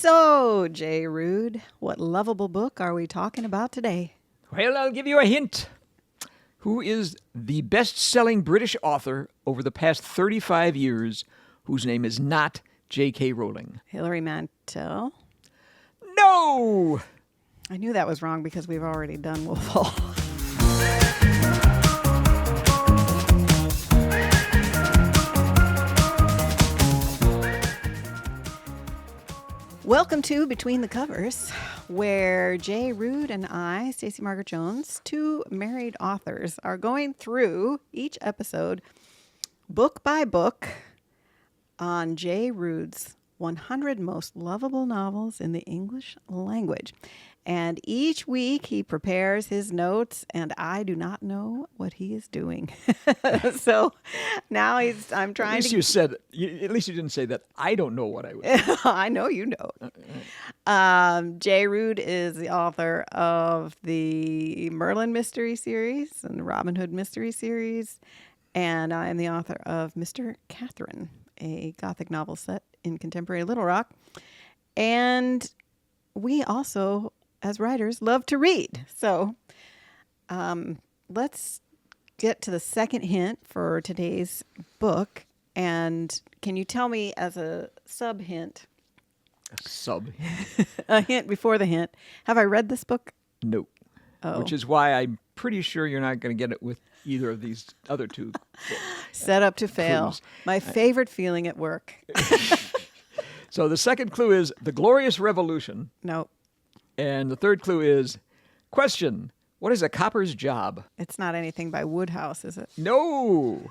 So, Jay Ruud, what lovable book are we talking about today? Well, I'll give you a hint. Who is the best-selling British author over the past 35 years whose name is not J.K. Rowling? Hilary Mantel? No! I knew that was wrong because we've already done Wolf Hall. Welcome to Between the Covers, where Jay Ruud and I, Stacey Margaret Jones, two married authors, are going through each episode, book by book, on Jay Ruud's 100 Most Lovable Novels in the English Language. And each week he prepares his notes, and I do not know what he is doing. So now I'm trying at least to... at least you didn't say that I don't know what I would do. I know you know. Jay Ruud is the author of the Merlin Mysteries series and the Robin Hood Mystery series. And I am the author of Mr. Catherine, a Gothic novel set in contemporary Little Rock. And we also, as writers, love to read. So let's get to the second hint for today's book. And can you tell me as a sub-hint? A sub? A hint before the hint. Have I read this book? No. Oh. Which is why I'm pretty sure you're not going to get it with either of these other two. Set up to fail. Clues. My favorite feeling at work. So the second clue is The Glorious Revolution. No, And the third clue is, question, what is a copper's job? it's not anything by Woodhouse, is it? No!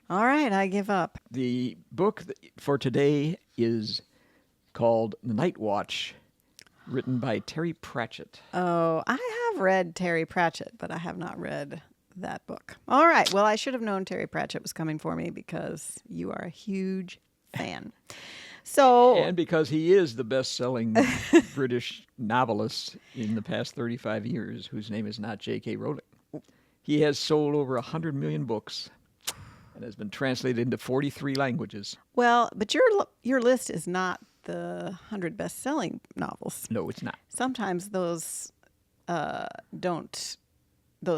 All right, I give up. The book for today is called The Night Watch, written by Terry Pratchett. Oh, I have read Terry Pratchett, but I have not read that book. All right, well, I should have known Terry Pratchett was coming for me because you are a huge fan. So, And because he is the best-selling British novelist in the past 35 years, whose name is not J.K. Rowling. He has sold over 100 million books and has been translated into 43 languages. well, but your list is not the 100 best-selling novels. No, it's not. Sometimes those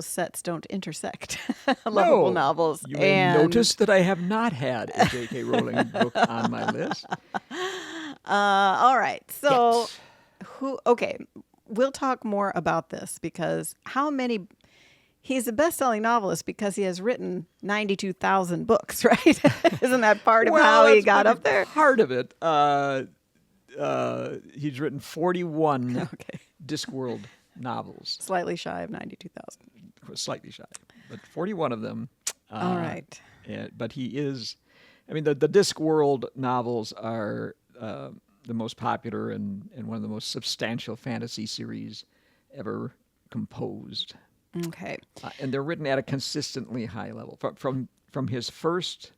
sets don't intersect. Lovable novels. You may and notice that I have not had a J.K. Rowling book on my list. All right. So, Yet. okay, we'll talk more about this because he's a best-selling novelist because he has written 92,000 books, right? Isn't that part of how he got up there? Part of it. He's written 41 Discworld novels. Slightly shy of 92,000. Slightly shy, but 41 of them. All right. But he is, the Discworld novels are the most popular and one of the most substantial fantasy series ever composed. Okay. And they're written at a consistently high level. From his first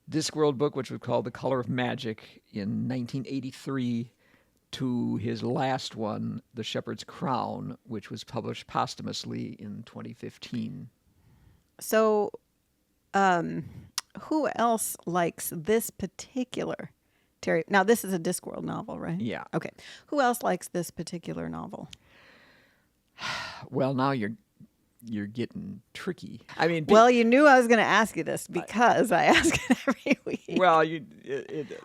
Discworld book, which was called The Color of Magic in 1983, to his last one, The Shepherd's Crown, which was published posthumously in 2015. So, who else likes this particular Terry? Now, this is a Discworld novel, right? Yeah. Okay. Who else likes this particular novel? Well, now you're getting tricky. Well, you knew I was going to ask you this because I ask it every week. Well,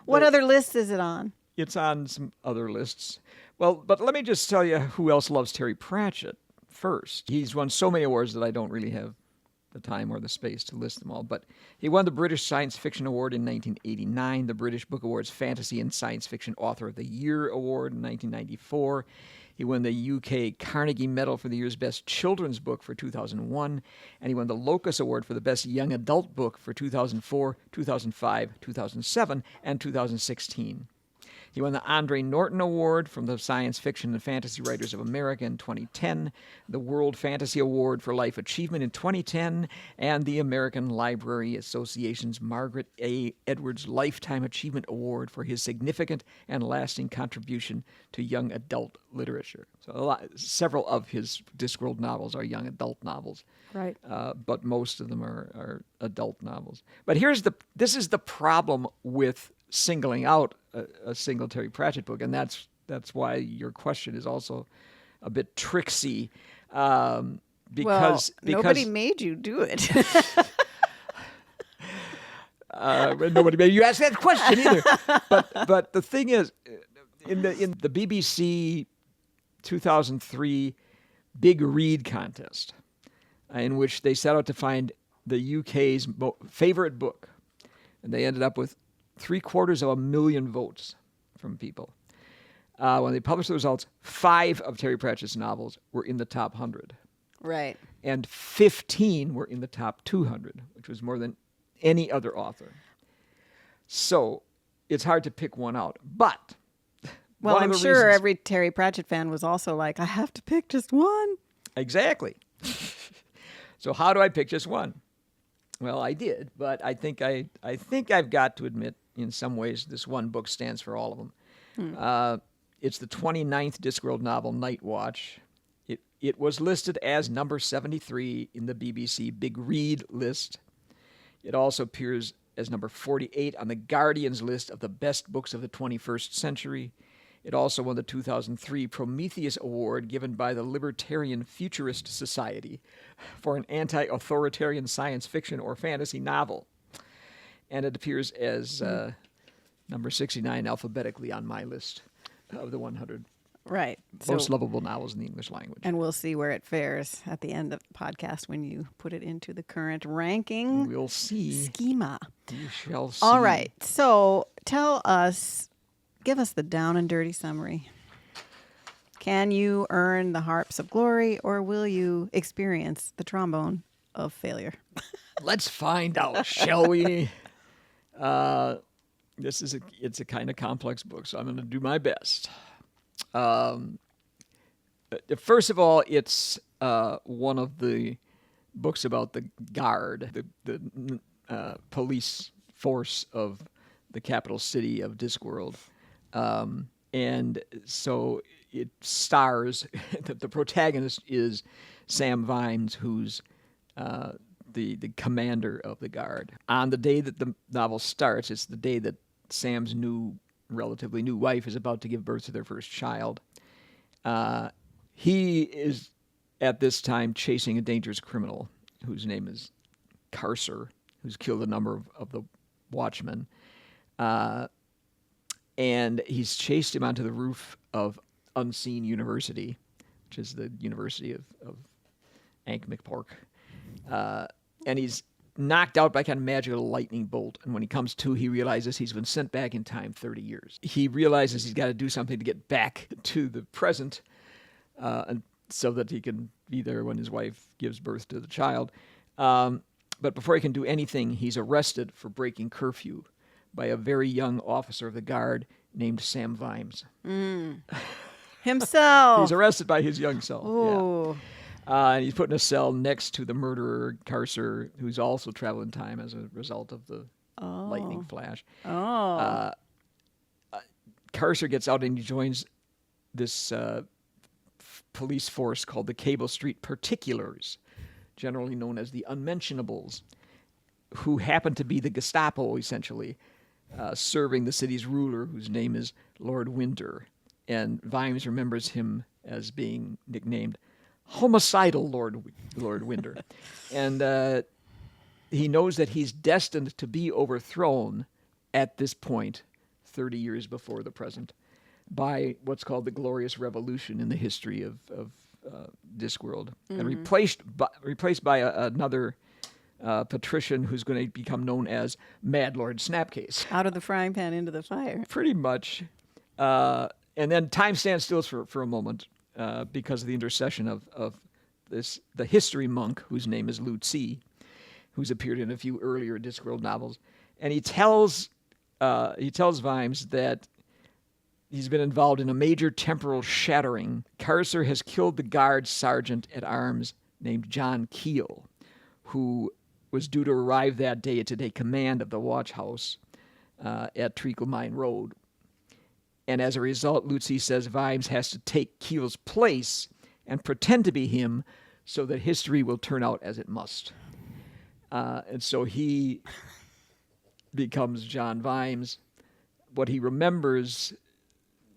What other list is it on? It's on some other lists. Well, but let me just tell you who else loves Terry Pratchett first. He's won so many awards that I don't really have the time or the space to list them all. But he won the British Science Fiction Award in 1989, the British Book Awards Fantasy and Science Fiction Author of the Year Award in 1994. He won the UK Carnegie Medal for the year's Best Children's Book for 2001, and he won the Locus Award for the Best Young Adult Book for 2004, 2005, 2007, and 2016. He won the Andre Norton Award from the Science Fiction and Fantasy Writers of America in 2010, the World Fantasy Award for Life Achievement in 2010, and the American Library Association's Margaret A. Edwards Lifetime Achievement Award for his significant and lasting contribution to young adult literature. So several of his Discworld novels are young adult novels. Right. But most of them are adult novels. But this is the problem with singling out a single Terry Pratchett book, and that's why your question is also a bit tricksy. Because nobody made you do it. Nobody made you ask that question either. But the thing is, in the BBC 2003 Big Read contest, in which they set out to find the UK's favorite book, and they ended up with 750,000 votes from people. When they published the results, 5 of Terry Pratchett's novels were in the top 100. Right. And 15 were in the top 200, which was more than any other author. So it's hard to pick one out. But well, I'm sure every Terry Pratchett fan was also like, I have to pick just one. Exactly. So how do I pick just one? Well, I did, but I think I've got to admit, in some ways, this one book stands for all of them. It's the 29th Discworld novel, Night Watch. It was listed as number 73 in the BBC Big Read list. It also appears as number 48 on the Guardian's list of the best books of the 21st century. It also won the 2003 Prometheus Award given by the Libertarian Futurist Society for an anti-authoritarian science fiction or fantasy novel. And it appears as number 69 alphabetically on my list of the 100 right. most lovable novels in the English language. And we'll see where it fares at the end of the podcast when you put it into the current ranking. We'll see. Schema. We shall see. All right. So give us the down and dirty summary. Can you earn the harps of glory, or will you experience the trombone of failure? Let's find out, shall we? It's a kind of complex book, so I'm going to do my best. First of all, it's one of the books about the Guard, the police force of the capital city of Discworld. And so it stars, the protagonist is Sam Vimes, who's the commander of the Guard. On the day that the novel starts, it's the day that Sam's relatively new wife is about to give birth to their first child. He is at this time chasing a dangerous criminal whose name is Chaucer, who's killed a number of the watchmen. And he's chased him onto the roof of Unseen University, which is the University of Ankh-McPork. And he's knocked out by kind of magical lightning bolt. And when he comes to, he realizes he's been sent back in time 30 years. He realizes he's got to do something to get back to the present and so that he can be there when his wife gives birth to the child. But before he can do anything, he's arrested for breaking curfew by a very young officer of the Guard named Sam Vimes. Himself. He's arrested by his young self. Ooh. Yeah. And he's put in a cell next to the murderer, Chaucer, who's also traveled in time as a result of the lightning flash. Chaucer gets out and he joins this police force called the Cable Street Particulars, generally known as the Unmentionables, who happen to be the Gestapo, essentially, serving the city's ruler, whose name is Lord Winter. And Vimes remembers him as being nicknamed Homicidal Lord Winter. And he knows that he's destined to be overthrown at this point, 30 years before the present, by what's called the Glorious Revolution in the history of Discworld, and replaced by another patrician who's going to become known as Mad Lord Snapcase. Out of the frying pan into the fire. Pretty much. And then time stands still for a moment because of the intercession of the history monk, whose name is Lucy, who's appeared in a few earlier Discworld novels. And he tells Vimes that he's been involved in a major temporal shattering. Chaucer has killed the Guard sergeant at arms named John Keel, who was due to arrive that day to take command of the watch house at Treacle Mine Road. And as a result, Lucy says Vimes has to take Keel's place and pretend to be him so that history will turn out as it must. And so he becomes John Vimes, what he remembers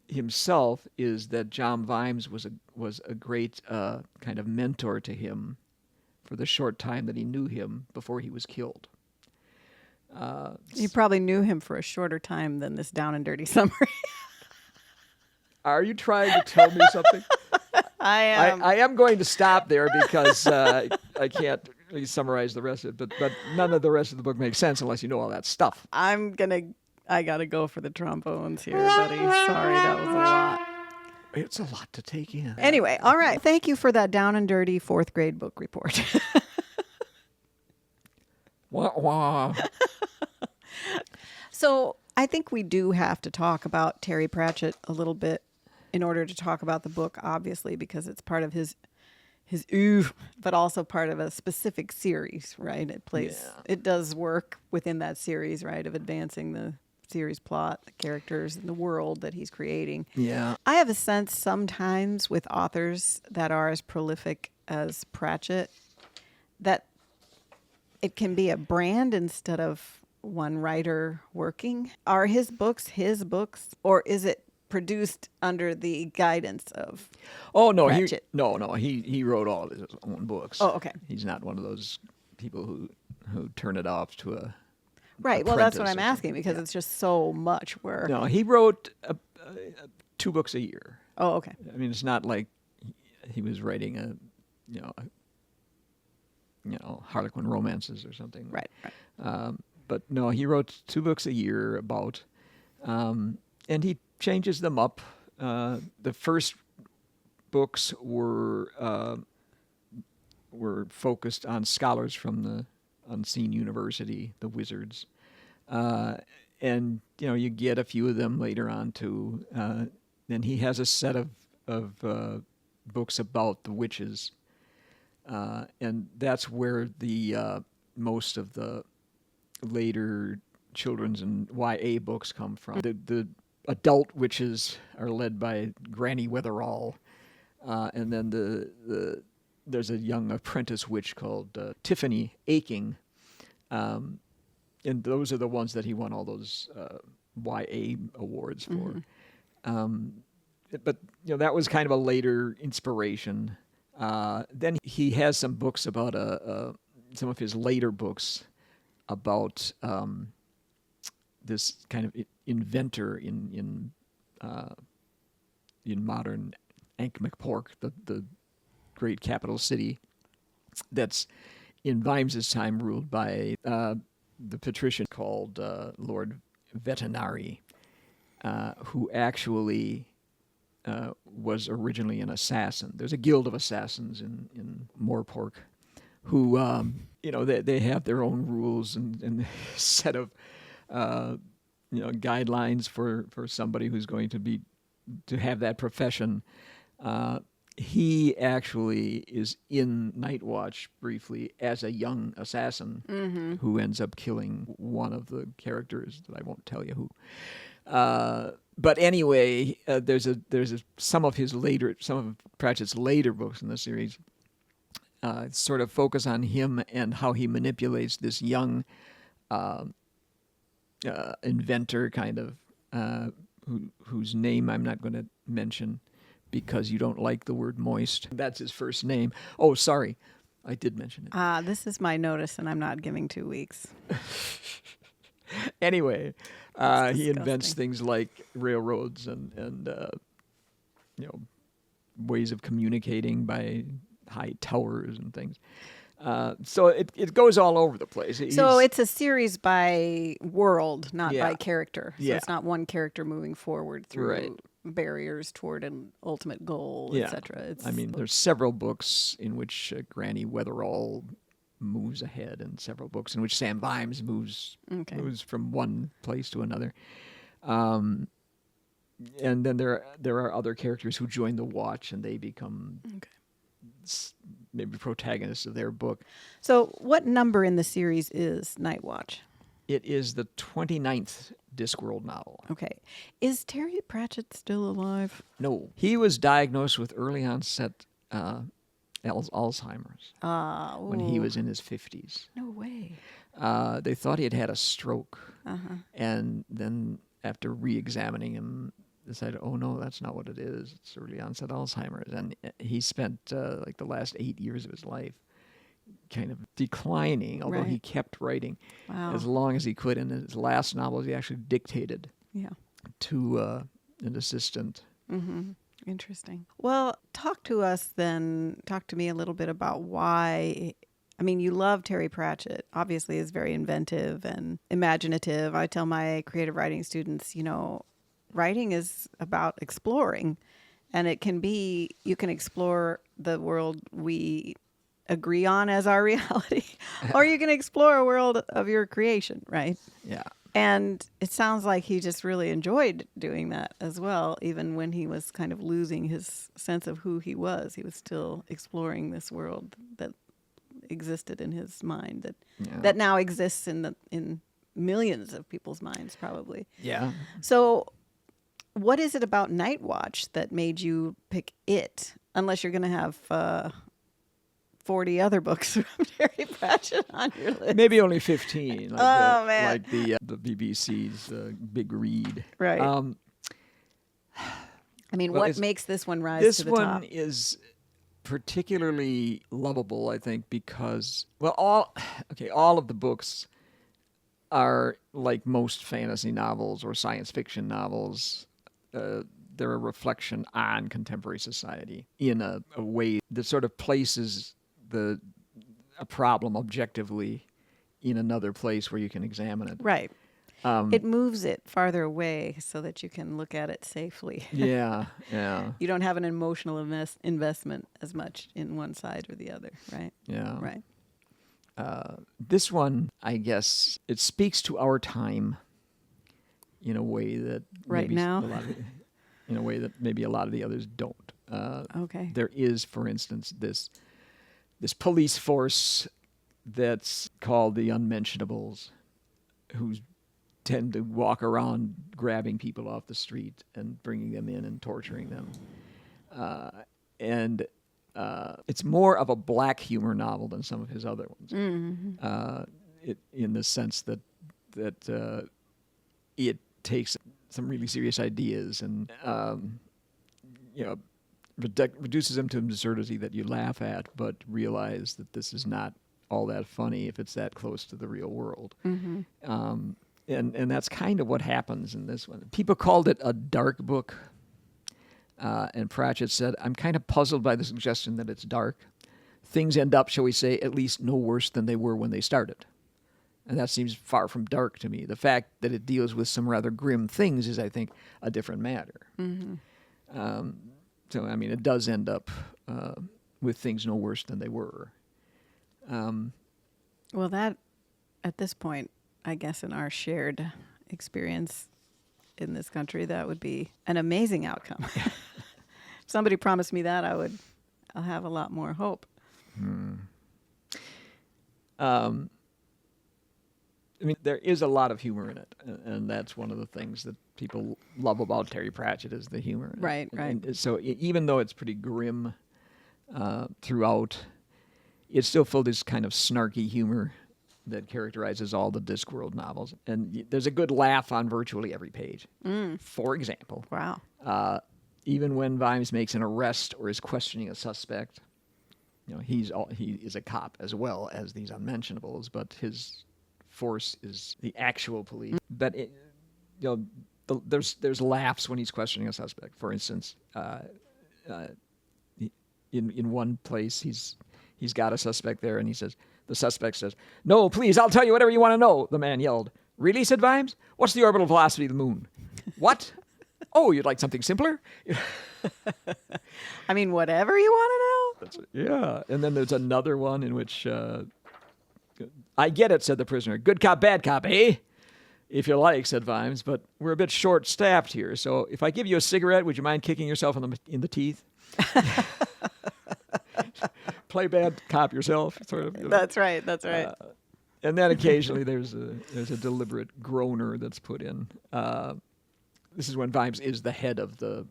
himself is that John Vimes was a great kind of mentor to him for the short time that he knew him before he was killed. You probably knew him for a shorter time than this down and dirty summary. Are you trying to tell me something? I am. I am going to stop there because I can't really summarize the rest of it, but none of the rest of the book makes sense unless you know all that stuff. I gotta go for the trombones here, buddy. Sorry, that was a lot. It's a lot to take in. Anyway, all right. Thank you for that down and dirty 4th grade book report. Wah, wah. So I think we do have to talk about Terry Pratchett a little bit in order to talk about the book, obviously, because it's part of his oeuvre, but also part of a specific series, right? It does work within that series, right, of advancing the series plot, the characters, and the world that he's creating. Yeah. I have a sense sometimes with authors that are as prolific as Pratchett that it can be a brand instead of one writer working. Are his books, or is it produced under the guidance of Pratchett? He wrote all of his own books. Oh, okay. He's not one of those people who turn it off to a right. Well, that's what I'm apprentice or asking because it's just so much where. No, he wrote 2 books a year. Oh, okay. I mean, it's not like he was writing Harlequin romances or something. Right. But no, he wrote 2 books a year about, and he changes them up. The first books were focused on scholars from the unseen university, the wizards, and you get a few of them later on too. Then he has a set of books about the witches, and that's where the most of the later children's and YA books come from. The adult witches are led by Granny Weatherall, and then there's a young apprentice witch called Tiffany Aching, and those are the ones that he won all those YA awards for. Mm-hmm. But that was kind of a later inspiration. Then he has some books about some of his later books about this kind of inventor in modern Ankh-Morpork, the great capital city that's in Vimes's time ruled by the patrician called Lord Vetinari, who actually was originally an assassin. There's a guild of assassins in Morpork who, they have their own rules and set of, guidelines for somebody who's going to have that profession. He actually is in Night Watch briefly as a young assassin who ends up killing one of the characters that I won't tell you who. But anyway, there's some of Pratchett's later books in the series sort of focus on him and how he manipulates this young inventor, kind of, whose name I'm not going to mention because you don't like the word moist. That's his first name. Oh, sorry, I did mention it. This is my notice, and I'm not giving 2 weeks. Anyway, he invents things like railroads and ways of communicating by high towers and things. So it goes all over the place. So it's a series by world, not Yeah. by character. So Yeah. it's not one character moving forward through Right. barriers toward an ultimate goal, Yeah. etc. There's several books in which Granny Weatherall moves ahead, and several books in which Sam Vimes moves from one place to another. And then there are other characters who join the Watch, and they become maybe protagonists of their book. So what number in the series is Night Watch? It is the 29th Discworld novel. Okay. Is Terry Pratchett still alive? No. He was diagnosed with early onset Alzheimer's when he was in his 50s. No way. They thought he had had a stroke. And then after re-examining him, decided, oh no, that's not what it is. It's early onset Alzheimer's. And he spent like the last 8 years of his life kind of declining, although he Right. kept writing Wow. as long as he could. In his last novel, he actually dictated Yeah. to an assistant. Mm-hmm. Interesting. Well, talk to me a little bit about why. I mean, you love Terry Pratchett. Obviously, is very inventive and imaginative. I tell my creative writing students, writing is about exploring, and you can explore the world we agree on as our reality, or you can explore a world of your creation, right? Yeah. And it sounds like he just really enjoyed doing that as well. Even when he was kind of losing his sense of who he was still exploring this world that existed in his mind that now exists in millions of people's minds, probably. Yeah. So what is it about Night Watch that made you pick it? Unless you're going to have 40 other books from Terry Pratchett on your list. Maybe only 15. Man. Like the BBC's Big Read. Right. I mean, what makes this one rise to the top? This one is particularly lovable, I think, because, all of the books are like most fantasy novels or science fiction novels. They're a reflection on contemporary society in a way that sort of places a problem objectively in another place where you can examine it. Right. It moves it farther away so that you can look at it safely. Yeah. You don't have an emotional investment as much in one side or the other, right? Yeah. Right. This one, I guess, it speaks to our time in a way that Right now? in a way that maybe a lot of the others don't. Okay. There is, for instance, this police force that's called the Unmentionables, who tend to walk around grabbing people off the street and bringing them in and torturing them. And it's more of a black humor novel than some of his other ones. Mm-hmm. In the sense that it takes some really serious ideas and reduces them to absurdity that you laugh at, but realize that this is not all that funny if it's that close to the real world. Mm-hmm. And that's kind of what happens in this one. People called it a dark book, and Pratchett said, I'm kind of puzzled by the suggestion that it's dark. Things end up, shall we say, at least no worse than they were when they started. And that seems far from dark to me. The fact that it deals with some rather grim things is, I think, a different matter. Mm-hmm. So, I mean, it does end up with things no worse than they were. Well, that, at this point, I guess in our shared experience in this country, that would be an amazing outcome. If somebody promised me that, I'll have a lot more hope. I mean, there is a lot of humor in it, and that's one of the things that people love about Terry Pratchett is the humor. Right. And so even though it's pretty grim throughout, it's still full of this kind of snarky humor that characterizes all the Discworld novels. And there's a good laugh on virtually every page. For example, Wow. even when Vimes makes an arrest or is questioning a suspect, he is a cop as well as these unmentionables, but his force is the actual police. But there's laughs when he's questioning a suspect. For instance, in one place he's got a suspect there, and the suspect says, "No, please, I'll tell you whatever you want to know." The man yelled. "Really?" said Vimes. "What's the orbital velocity of the moon?" "What? Oh, you'd like something simpler?" I mean, whatever you want to know. Yeah. And then there's another one in which, "I get it," said the prisoner. "Good cop, bad cop, eh?" "If you like," said Vimes, "but we're a bit short-staffed here, so if I give you a cigarette, would you mind kicking yourself in the teeth?" Play bad cop yourself, sort of. That's right. And then occasionally there's a deliberate groaner that's put in. This is when Vimes is the head of the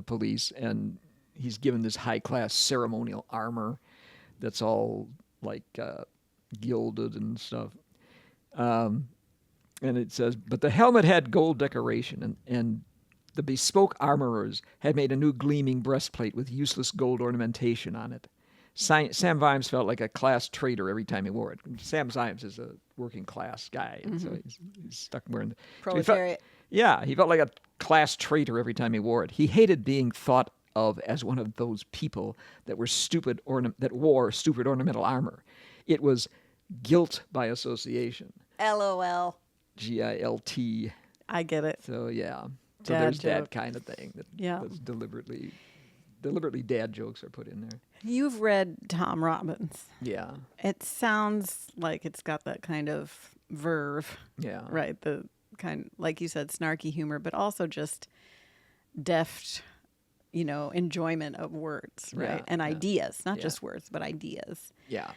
police, and he's given this high-class ceremonial armor that's all like gilded and stuff. And it says, but the helmet had gold decoration, and the bespoke armorers had made a new gleaming breastplate with useless gold ornamentation on it. Sam Vimes felt like a class traitor every time he wore it. Sam Vimes is a working class guy, and so he's stuck wearing the Proletariat. he felt like a class traitor every time he wore it. He hated being thought of as one of those people that were that wore stupid ornamental armor. It was guilt by association. LOL. GILT. I get it. So yeah. So Dad there's joke. that kind of thing that's deliberately dad jokes are put in there. You've read Tom Robbins. Yeah. It sounds like it's got that kind of verve. Yeah. Right. The kind, like you said, snarky humor, but also just deft, enjoyment of words, right? Yeah, And yeah. ideas, not Yeah. just words, but ideas. Yeah.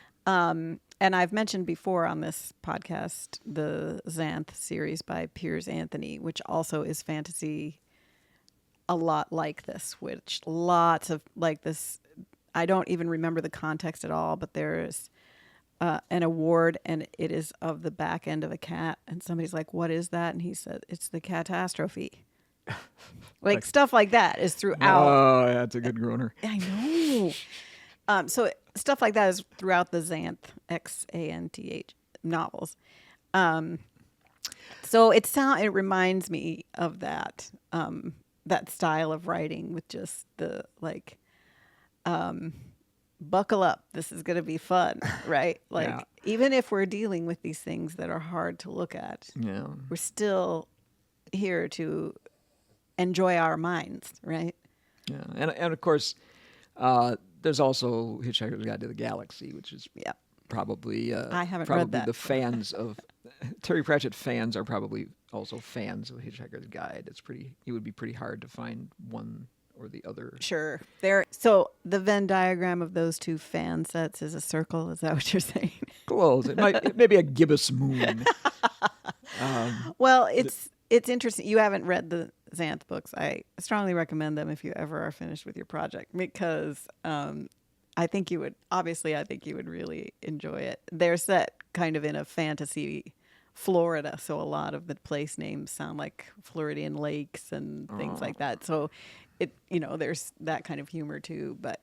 And I've mentioned before on this podcast the Xanth series by Piers Anthony, which also is fantasy a lot like this, which lots of like this. I don't even remember the context at all, but there's an award and it is of the back end of a cat. And somebody's like, what is that? And he said, it's the catastrophe. Like stuff like that is throughout. Oh, yeah, that's a good groaner. I know. So stuff like that is throughout the Xanth, Xanth novels. So it reminds me of that that style of writing with just the like, buckle up, this is going to be fun, right? Like Yeah. even if we're dealing with these things that are hard to look at, Yeah. we're still here to enjoy our minds, right? Yeah. And of course, there's also Hitchhiker's Guide to the Galaxy, which is Yeah. probably I haven't probably read that. the fans of Terry Pratchett fans are probably also fans of Hitchhiker's Guide. It would be pretty hard to find one or the other. Sure. So the Venn diagram of those two fan sets is a circle. Is that what you're saying? Close. It may be a gibbous moon. Well, it's interesting. You haven't read the Xanth books. I strongly recommend them if you ever are finished with your project because I think you would really enjoy it. They're set kind of in a fantasy Florida, so a lot of the place names sound like Floridian lakes and things like that. So there's that kind of humor too, but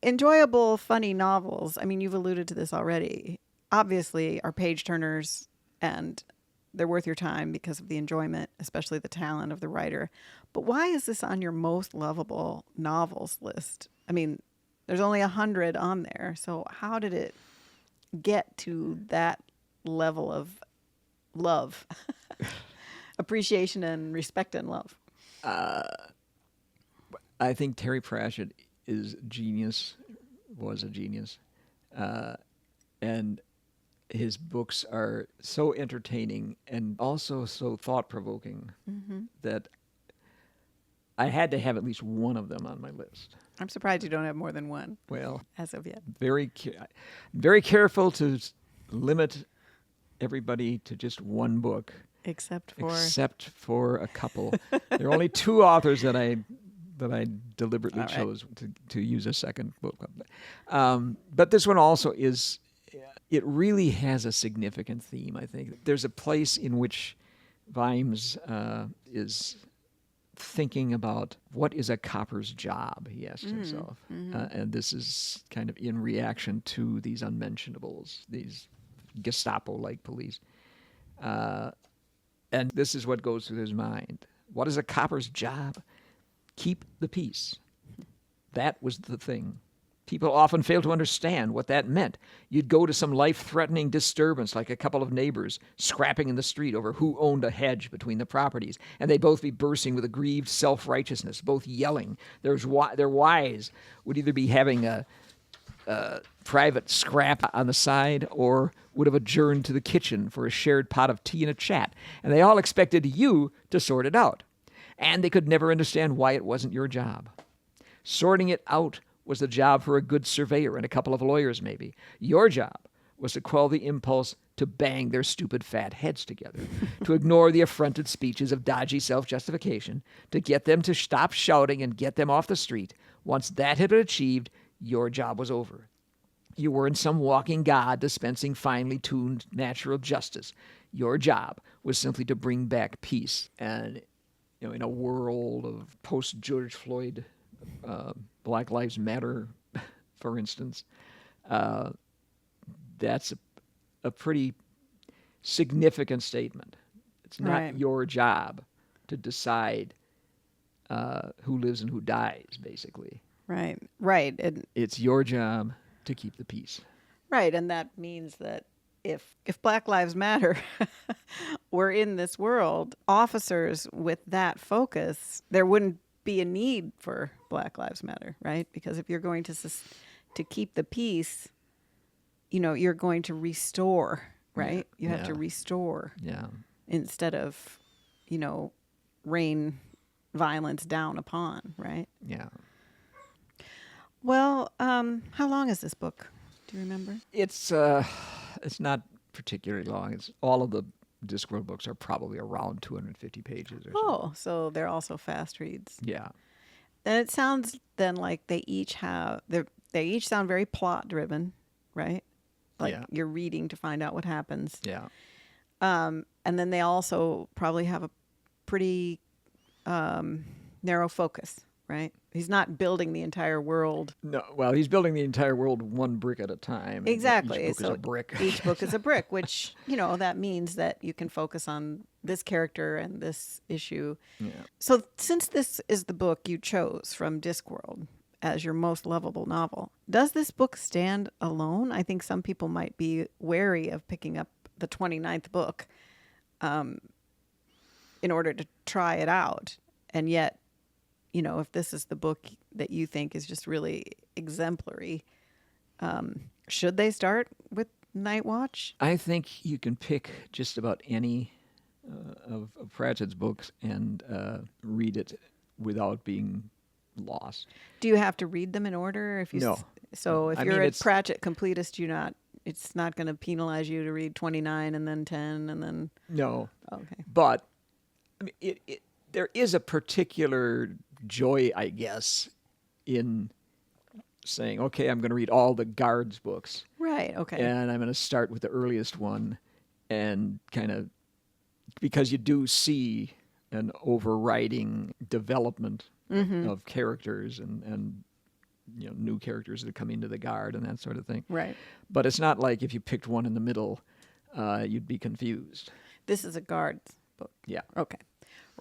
enjoyable, funny novels. I mean, you've alluded to this already. Obviously, are page turners and they're worth your time because of the enjoyment, especially the talent of the writer. But why is this on your most lovable novels list? I mean, there's only 100 on there. So how did it get to that level of love, appreciation and respect and love? I think Terry Pratchett was a genius, and his books are so entertaining and also so thought-provoking that I had to have at least one of them on my list. I'm surprised you don't have more than one Well, as of yet. very careful to limit everybody to just one book, Except for a couple. There are only two authors that I deliberately All right. chose to use a second book. But this one also is. It really has a significant theme, I think. There's a place in which Vimes is thinking about what is a copper's job, he asks himself. And this is kind of in reaction to these unmentionables, these Gestapo-like police. And this is what goes through his mind. What is a copper's job? Keep the peace. That was the thing. People often fail to understand what that meant. You'd go to some life-threatening disturbance, like a couple of neighbors scrapping in the street over who owned a hedge between the properties, and they'd both be bursting with aggrieved self-righteousness, both yelling. Their wives would either be having a private scrap on the side or would have adjourned to the kitchen for a shared pot of tea and a chat, and they all expected you to sort it out. And they could never understand why it wasn't your job. Sorting it out was the job for a good surveyor and a couple of lawyers, maybe. Your job was to quell the impulse to bang their stupid fat heads together, to ignore the affronted speeches of dodgy self-justification, to get them to stop shouting and get them off the street. Once that had been achieved, your job was over. You weren't some walking god dispensing finely tuned natural justice. Your job was simply to bring back peace. And in a world of post-George Floyd, Black Lives Matter, for instance, that's a pretty significant statement. It's not Right. your job to decide who lives and who dies, basically. Right. Right. And It's your job to keep the peace. right. And that means that if Black Lives Matter were in this world, officers with that focus, there wouldn't be a need for Black Lives Matter, right? Because if you're going to keep the peace, you're going to restore, right? You have to Yeah. restore Yeah. instead of, rain violence down upon, right? Yeah. Well, how long is this book? Do you remember? It's not particularly long. It's all of the Discworld books are probably around 250 pages or so. Oh, so they're also fast reads. Yeah. And it sounds then like they each sound very plot driven, right? Like Yeah. you're reading to find out what happens. Yeah. And then they also probably have a pretty narrow focus, right? He's not building the entire world. No, well, he's building the entire world one brick at a time. and Exactly. Each book is a brick. Each book is a brick, which, that means that you can focus on this character and this issue. Yeah. So since this is the book you chose from Discworld as your most lovable novel, does this book stand alone? I think some people might be wary of picking up the 29th book in order to try it out. And yet, if this is the book that you think is just really exemplary, should they start with Night Watch? I think you can pick just about any of Pratchett's books and read it without being lost. Do you have to read them in order? If you No. So if I you're mean, a it's- Pratchett completist, it's not going to penalize you to read 29 and then 10 and then No. okay. But I mean, there is a particular joy, I guess, in saying, okay, I'm going to read all the Guards books. Right, okay. And I'm going to start with the earliest one and kind of, because you do see an overriding development of characters and new characters that come into the Guard and that sort of thing. Right. But it's not like if you picked one in the middle, you'd be confused. This is a Guards book. Yeah. Okay.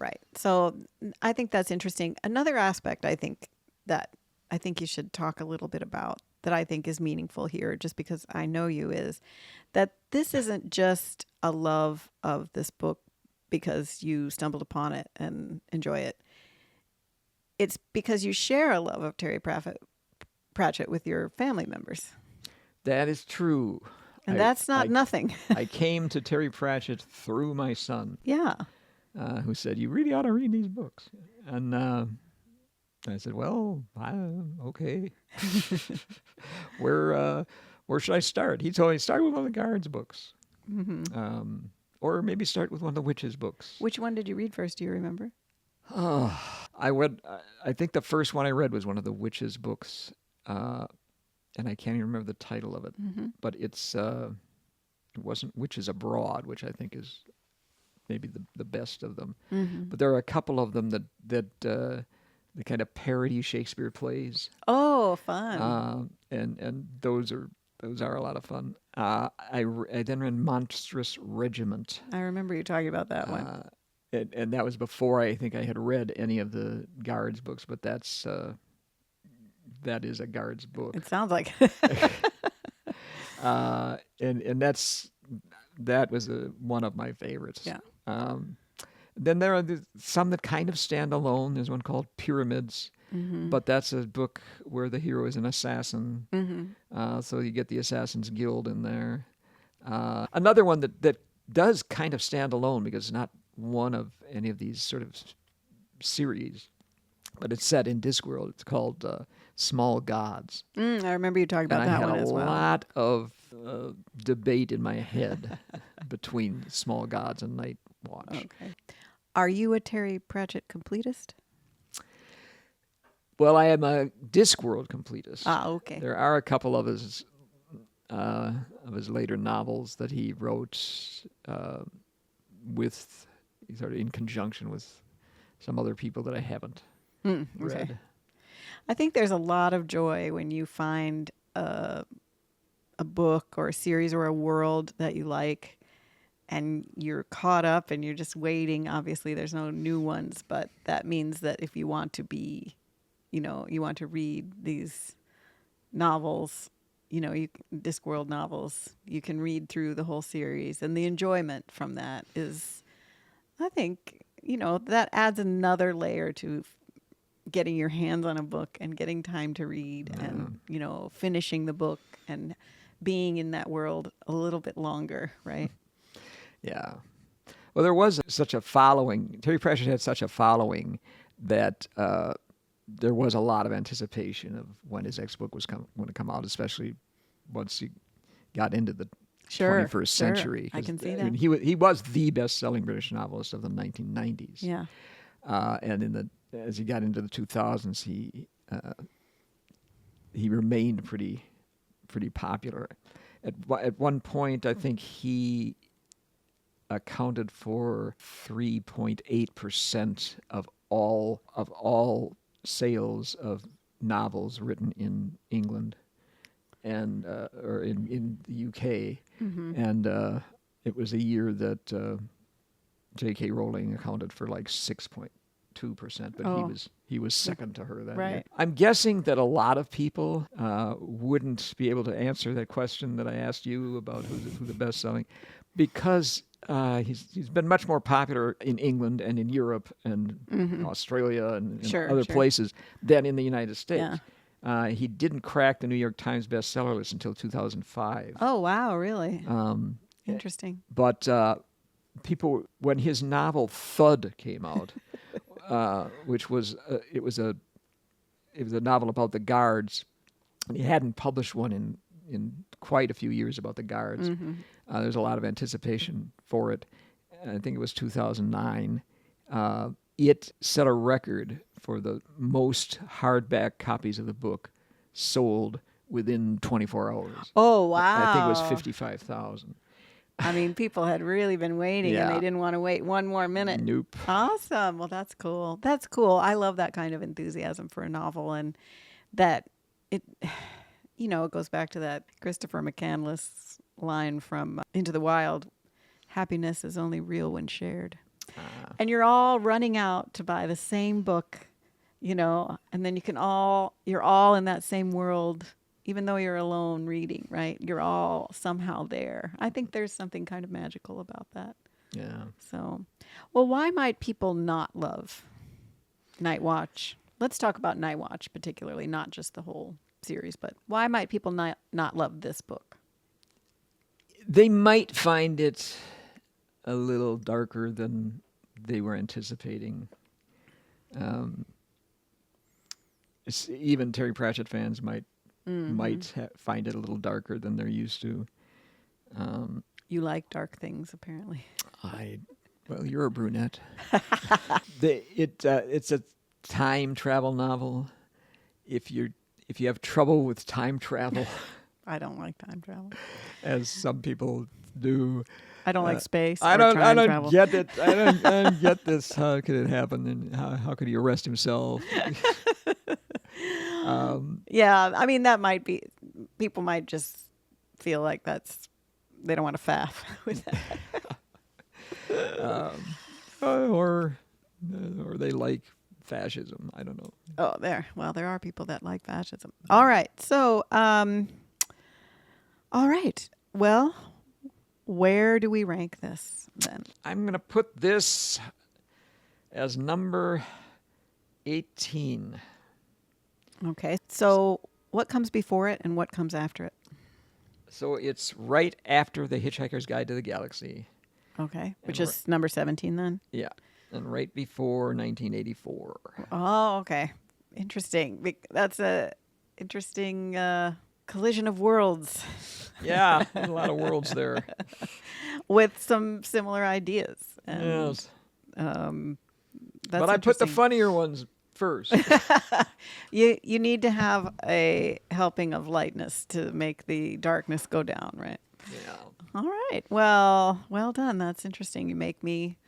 Right. So I think that's interesting. Another aspect I think you should talk a little bit about that I think is meaningful here, just because I know you, is that this isn't just a love of this book because you stumbled upon it and enjoy it. It's because you share a love of Terry Pratchett with your family members. That is true. And that's not nothing. I came to Terry Pratchett through my son, Yeah. who said, "You really ought to read these books." And I said, "Well, okay. Where should I start?" He told me, "Start with one of the Guards books, or maybe start with one of the Witches books." Which one did you read first? Do you remember? I think the first one I read was one of the Witches books, and I can't even remember the title of it. But it wasn't Witches Abroad, which I think is maybe the best of them. But there are a couple of them that kind of parody Shakespeare plays. Oh, fun. And those are a lot of fun. I then read Monstrous Regiment. I remember you talking about that one. And that was before I think I had read any of the Guards books, but that is a Guards book. It sounds like And that was one of my favorites. Yeah. Then there are some that kind of stand alone. There's one called Pyramids, but that's a book where the hero is an assassin. So you get the Assassin's Guild in there. Another one that does kind of stand alone because it's not one of any of these sort of series, but it's set in Discworld. It's called Small Gods. I remember you talking about And that I had one a as well. lot of debate in my head between Small Gods and Night Watch. Okay. Are you a Terry Pratchett completist? Well, I am a Discworld completist. Ah, okay. There are a couple of his later novels that he wrote with sort of in conjunction with some other people that I haven't read. I think there's a lot of joy when you find a book or a series or a world that you like and you're caught up and you're just waiting. Obviously, there's no new ones, but that means that if you want to be, you want to read these novels, Discworld novels, you can read through the whole series. And the enjoyment from that is, I think, that adds another layer to getting your hands on a book and getting time to read and, finishing the book and being in that world a little bit longer, right? Yeah. Well, there was such a following. Terry Pratchett had such a following that there was a lot of anticipation of when his next book was going to come out, especially once he got into the 21st century. I can see that. I mean, he was the best-selling British novelist of the 1990s. Yeah. And as he got into the 2000s, he remained pretty popular. At one point, I think he accounted for 3.8% of all sales of novels written in England and or in the UK, and it was a year that J.K. Rowling accounted for like 6.2%, but he was second to her that year. I'm guessing that a lot of people wouldn't be able to answer that question that I asked you about who the best-selling, because he's been much more popular in England and in Europe and Australia and other places than in the United States. Yeah. He didn't crack the New York Times bestseller list until 2005. Oh, wow, really? Interesting. But people, when his novel Thud came out, which was it was a novel about the Guards, and he hadn't published one in quite a few years about the Guards. There's a lot of anticipation for it. I think it was 2009. It set a record for the most hardback copies of the book sold within 24 hours. Oh, wow. I think it was 55,000. I mean, people had really been waiting, and they didn't want to wait one more minute. Nope. Awesome. Well, that's cool. That's cool. I love that kind of enthusiasm for a novel, and that it goes back to that Christopher McCandless line from Into the Wild, happiness is only real when shared. And you're all running out to buy the same book, and then you're all in that same world, even though you're alone reading, right? You're all somehow there. I think there's something kind of magical about that. Yeah. So, well, why might people not love Night Watch? Let's talk about Night Watch particularly, not just the whole series, but why might people not love this book? They might find it a little darker than they were anticipating. Even Terry Pratchett fans might find it a little darker than they're used to. You like dark things, apparently. Well, you're a brunette. It's a time travel novel. If you have trouble with time travel, I don't like time travel, as some people do. I don't like space. I don't travel. get it. I don't get this. How could it happen? And how could he arrest himself? Yeah, I mean, that might be. People might just feel like they don't want to faff with that. Or they like fascism. I don't know. Oh, there are people that like fascism. All right. So, all right. Well, where do we rank this then? I'm going to put this as number 18. Okay. So what comes before it and what comes after it? So it's right after The Hitchhiker's Guide to the Galaxy. Okay. Which is number 17 then? Yeah. And right before 1984. Oh, okay. Interesting. That's a interesting collision of worlds. Yeah, a lot of worlds there. With some similar ideas. Yes. But I put the funnier ones first. You need to have a helping of lightness to make the darkness go down, right? Yeah. All right. Well done. That's interesting. You make me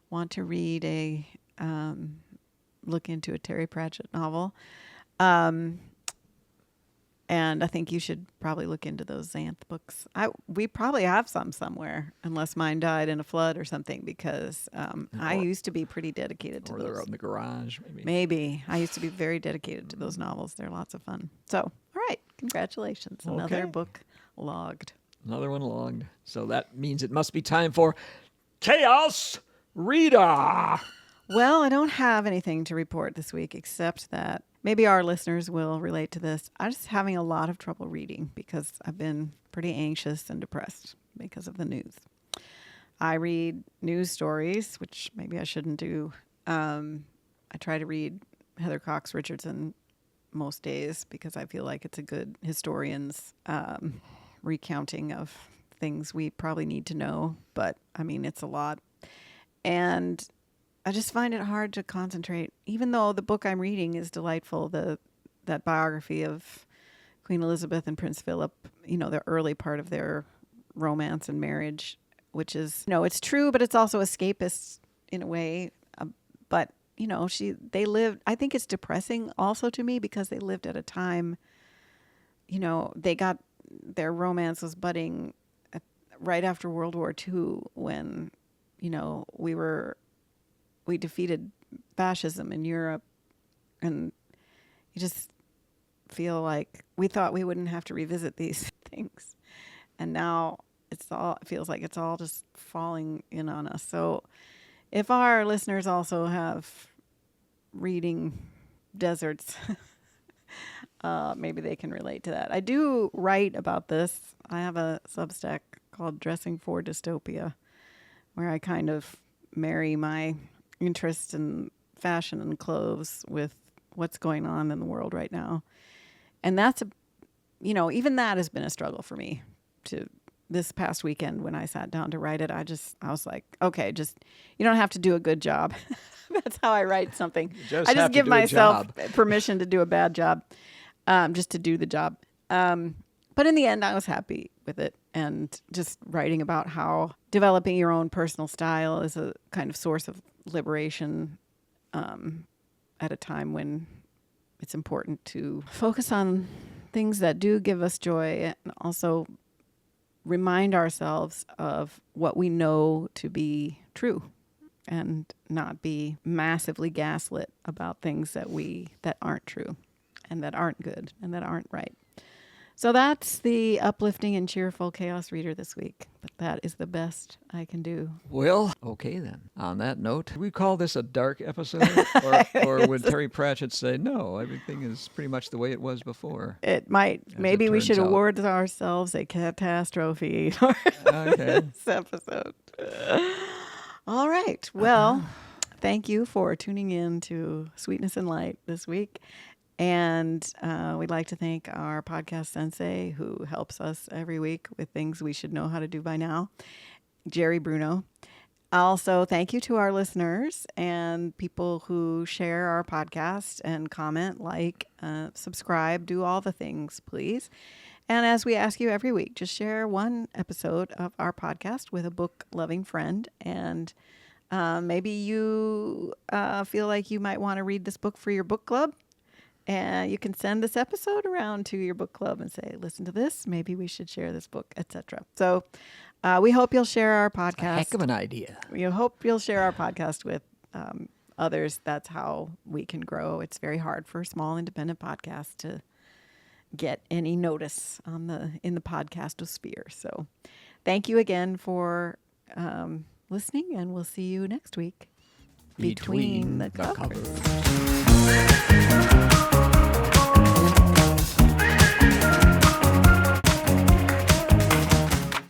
want to read look into a Terry Pratchett novel. And I think you should probably look into those Xanth books. We probably have some somewhere, unless mine died in a flood or something, because I used to be pretty dedicated to Or those. they're out in the garage, maybe. Maybe. I used to be very dedicated to those novels. They're lots of fun. So, all right. Congratulations. Another book logged. Another one logged. So that means it must be time for Chaos Reader. Well, I don't have anything to report this week except that maybe our listeners will relate to this. I'm just having a lot of trouble reading because I've been pretty anxious and depressed because of the news. I read news stories, which maybe I shouldn't do. I try to read Heather Cox Richardson most days because I feel like it's a good historian's recounting of things we probably need to know. But, I mean, it's a lot. And I just find it hard to concentrate, even though the book I'm reading is delightful. That biography of Queen Elizabeth and Prince Philip, the early part of their romance and marriage, which is, it's true, but it's also escapist in a way. But they lived. I think it's depressing also to me because they lived at a time. They got their romance was budding right after World War II when, we defeated fascism in Europe, and you just feel like we thought we wouldn't have to revisit these things, and now it feels like it's all just falling in on us. So if our listeners also have reading deserts, maybe they can relate to that. I do write about this. I have a Substack called Dressing for Dystopia, where I kind of marry my interest in fashion and clothes with what's going on in the world right now. And that's even that has been a struggle for me. To this past weekend when I sat down to write it, I was like, okay, you don't have to do a good job. That's how I write something. I just give myself permission to do a bad job, just to do the job. But in the end, I was happy with it, and just writing about how developing your own personal style is a kind of source of liberation at a time when it's important to focus on things that do give us joy and also remind ourselves of what we know to be true and not be massively gaslit about things that aren't true and that aren't good and that aren't right. So that's the uplifting and cheerful Chaos Reader this week. But that is the best I can do. Well, okay then. On that note, do we call this a dark episode? Or would Terry Pratchett say, no, everything is pretty much the way it was before? It might. Maybe we should award ourselves a catastrophe for this episode. All right. Well, thank you for tuning in to Sweetness and Light this week. And we'd like to thank our podcast sensei who helps us every week with things we should know how to do by now, Jerry Bruno. Also, thank you to our listeners and people who share our podcast and comment, subscribe, do all the things, please. And as we ask you every week, just share one episode of our podcast with a book-loving friend. And maybe you feel like you might want to read this book for your book club. And you can send this episode around to your book club and say, listen to this. Maybe we should share this book, etc. So we hope you'll share our podcast. Heck of an idea. We hope you'll share our podcast with others. That's how we can grow. It's very hard for small independent podcasts to get any notice in the podcastosphere. So thank you again for listening, and we'll see you next week. Between the covers.